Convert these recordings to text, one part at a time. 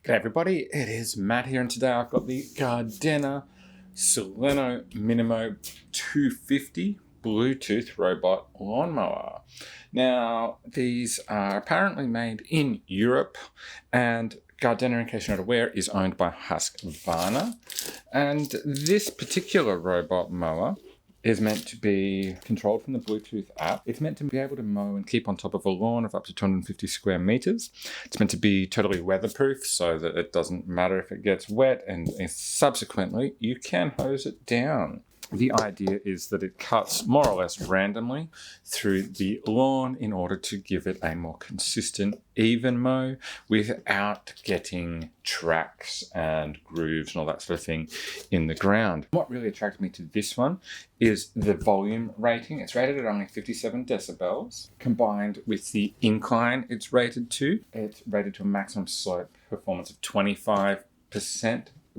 Hey everybody, it is Matt here, and today I've got the Gardena Sileno Minimo 250 Bluetooth robot lawnmower. Now, these are apparently made in Europe, and Gardena, in case you're not aware, is owned by Husqvarna. And this particular robot mower is meant to be controlled from the Bluetooth app. It's meant to be able to mow and keep on top of a lawn of up to 250 square meters. It's meant to be totally weatherproof so that it doesn't matter if it gets wet, and subsequently you can hose it down. The idea is that it cuts more or less randomly through the lawn in order to give it a more consistent, even mow without getting tracks and grooves and all that sort of thing in the ground. What really attracted me to this one is the volume rating. It's rated at only 57 decibels. Combined with the incline it's rated to, it's rated to a maximum slope performance of 25%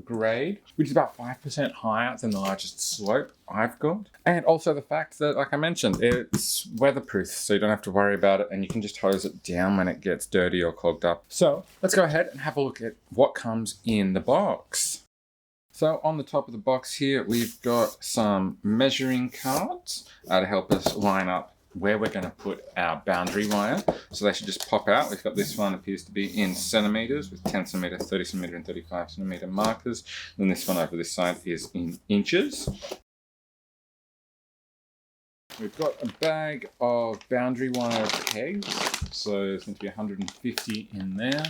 grade, which is about 5% higher than the largest slope I've got. And also the fact that, like I mentioned, it's weatherproof, so you don't have to worry about it, and you can just hose it down when it gets dirty or clogged up. So let's go ahead and have a look at what comes in the box. So on the top of the box here, we've got some measuring cards to help us line up where we're going to put our boundary wire. So they should just pop out. We've got this one, appears to be in centimeters with 10 centimeter, 30 centimeter and 35 centimeter markers. And this one over this side is in inches. We've got a bag of boundary wire pegs. So there's going to be 150 in there.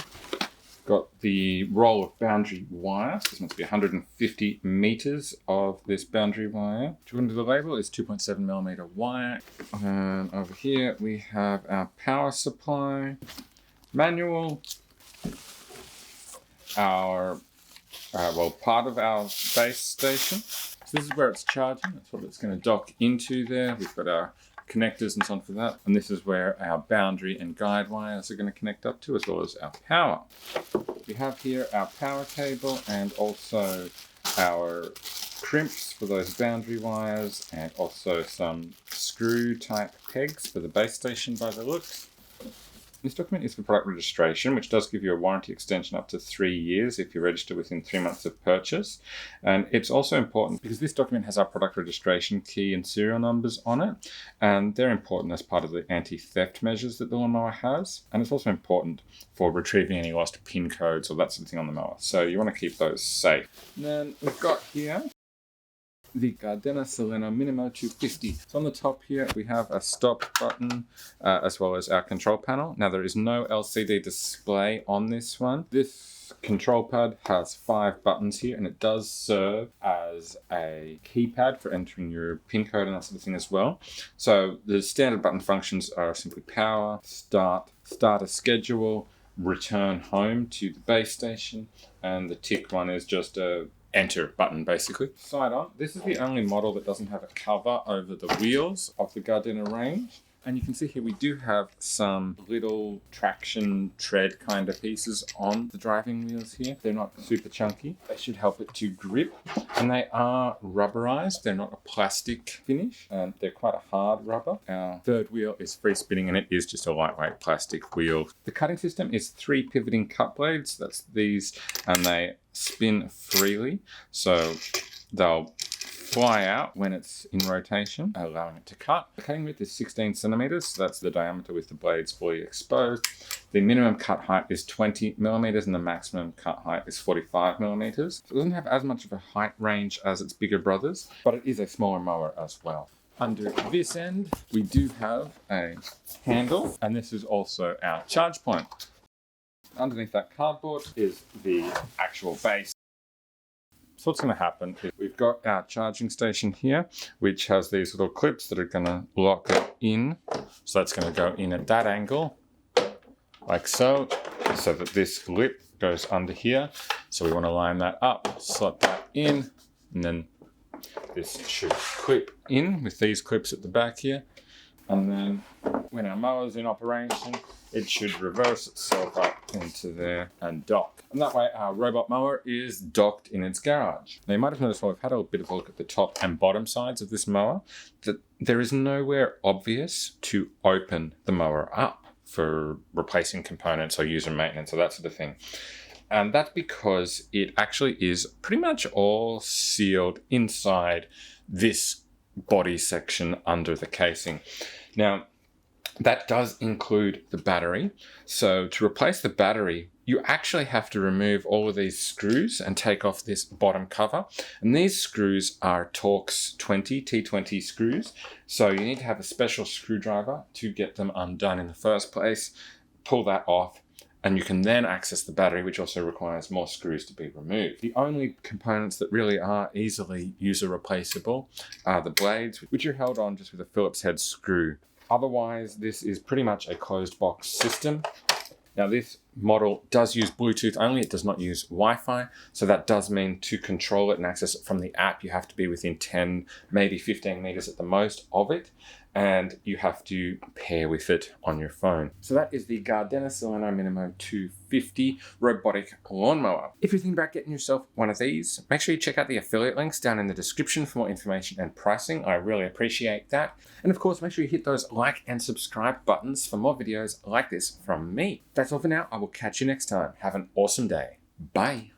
Got the roll of boundary wire, so this must be 150 meters of this boundary wire. According to the label, is 2.7 millimeter wire. And over here we have our power supply, manual, our part of our base station. So this is where it's charging. That's what it's going to dock into there. We've got our connectors and so on for that, and this is where our boundary and guide wires are going to connect up to, as well as our power. We have here our power cable and also our crimps for those boundary wires, and also some screw type pegs for the base station by the looks. This document is for product registration, which does give you a warranty extension up to 3 years if you register within 3 months of purchase. And it's also important because this document has our product registration key and serial numbers on it, and they're important as part of the anti-theft measures that the lawnmower has. And it's also important for retrieving any lost PIN codes or that sort of thing on the mower. So you want to keep those safe. And then we've got here the Gardena Sileno Minimo 250. So on the top here we have a stop button as well as our control panel. Now there is no LCD display on this one. This control pad has 5 buttons here, and it does serve as a keypad for entering your PIN code and that sort of thing as well. So the standard button functions are simply power, start a schedule, return home to the base station, and the tick one is just a enter button basically. Side on, this is the only model that doesn't have a cover over the wheels of the Gardena range. And you can see here we do have some little traction tread kind of pieces on the driving wheels here. They're not super chunky. They should help it to grip. And they are rubberized. They're not a plastic finish. And they're quite a hard rubber. Our third wheel is free spinning, and it is just a lightweight plastic wheel. The cutting system is 3 pivoting cut blades. That's these, and they spin freely. So they'll fly out when it's in rotation, allowing it to cut. The cutting width is 16 centimeters, so that's the diameter with the blades fully exposed. The minimum cut height is 20 millimeters and the maximum cut height is 45 millimeters. So it doesn't have as much of a height range as its bigger brothers, but it is a smaller mower as well. Under this end, we do have a handle, and this is also our charge point. Underneath that cardboard is the actual base. So what's going to happen is we've got our charging station here, which has these little clips that are going to lock it in. So that's going to go in at that angle, like so that this lip goes under here. So we want to line that up, slot that in, and then this should clip in with these clips at the back here. And then when our mower's in operation, it should reverse itself up into there and dock. And that way our robot mower is docked in its garage. Now you might have noticed while we've had a bit of a look at the top and bottom sides of this mower, that there is nowhere obvious to open the mower up for replacing components or user maintenance or that sort of thing. And that's because it actually is pretty much all sealed inside this body section under the casing. Now, that does include the battery. So to replace the battery, you actually have to remove all of these screws and take off this bottom cover. And these screws are Torx T20 screws. So you need to have a special screwdriver to get them undone in the first place. Pull that off, and you can then access the battery, which also requires more screws to be removed. The only components that really are easily user replaceable are the blades, which are held on just with a Phillips head screw. Otherwise, this is pretty much a closed box system. Now, this model does use Bluetooth only, it does not use Wi-Fi. So that does mean to control it and access it from the app, you have to be within 10, maybe 15 meters at the most of it. And you have to pair with it on your phone. So that is the Gardena Sileno Minimo 250 Robotic Lawn Mower. If you're thinking about getting yourself one of these, make sure you check out the affiliate links down in the description for more information and pricing. I really appreciate that. And of course, make sure you hit those like and subscribe buttons for more videos like this from me. That's all for now. I will catch you next time. Have an awesome day. Bye.